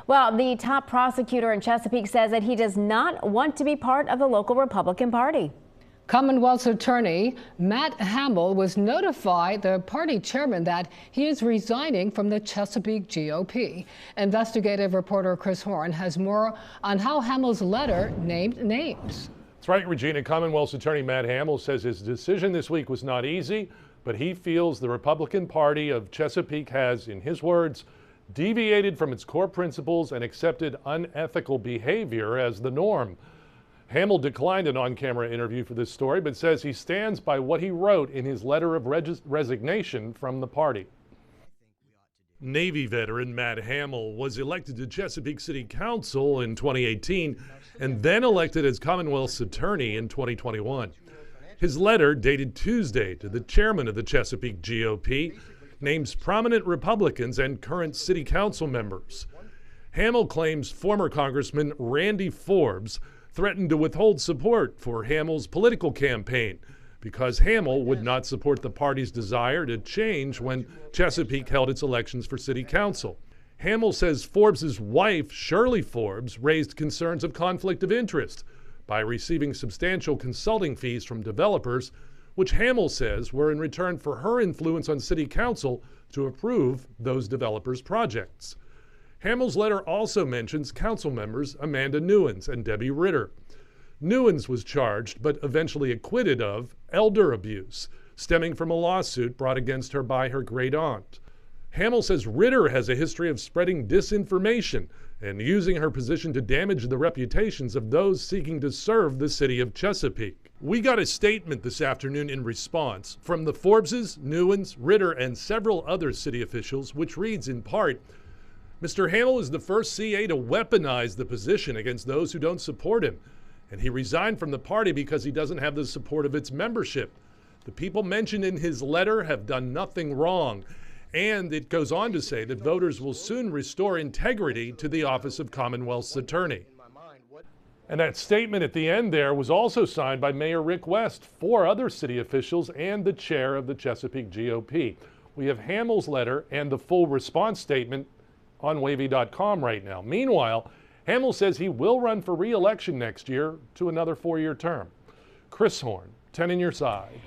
Well, the top prosecutor in Chesapeake says that he does not want to be part of the local Republican Party. Commonwealth's attorney, Matt Hamel, was notified the party chairman that he is resigning from the Chesapeake GOP. Investigative reporter Chris Horn has more on how Hamel's letter named names. That's right, Regina. Commonwealth's attorney Matt Hamel says his decision this week was not easy, but he feels the Republican Party of Chesapeake has, in his words, deviated from its core principles and accepted unethical behavior as the norm. Hamel declined an on-camera interview for this story, but says he stands by what he wrote in his letter of resignation from the party. Navy veteran Matt Hamel was elected to Chesapeake City Council in 2018 and then elected as Commonwealth's attorney in 2021. His letter, dated Tuesday to the chairman of the Chesapeake GOP, names prominent Republicans and current city council members. Hamel claims former Congressman Randy Forbes threatened to withhold support for Hamel's political campaign because Hamel would not support the party's desire to change when Chesapeake held its elections for city council. Hamel says Forbes' wife, Shirley Forbes, raised concerns of conflict of interest by receiving substantial consulting fees from developers, which Hamel says were in return for her influence on city council to approve those developers' projects. Hamel's letter also mentions council members Amanda Newens and Debbie Ritter. Newens was charged but eventually acquitted of elder abuse stemming from a lawsuit brought against her by her great aunt. Hamel says Ritter has a history of spreading disinformation and using her position to damage the reputations of those seeking to serve the city of Chesapeake. We got a statement this afternoon in response from the Forbeses, Newens, Ritter, and several other city officials, which reads in part, Mr. Hamel is the first CA to weaponize the position against those who don't support him, and he resigned from the party because he doesn't have the support of its membership. The people mentioned in his letter have done nothing wrong, and it goes on to say that voters will soon restore integrity to the office of Commonwealth's attorney. And that statement at the end there was also signed by Mayor Rick West, 4 other city officials, and the chair of the Chesapeake GOP. We have Hamel's letter and the full response statement on wavy.com right now. Meanwhile, Hamel says he will run for re-election next year to another 4-year term. Chris Horn, 10 on your side.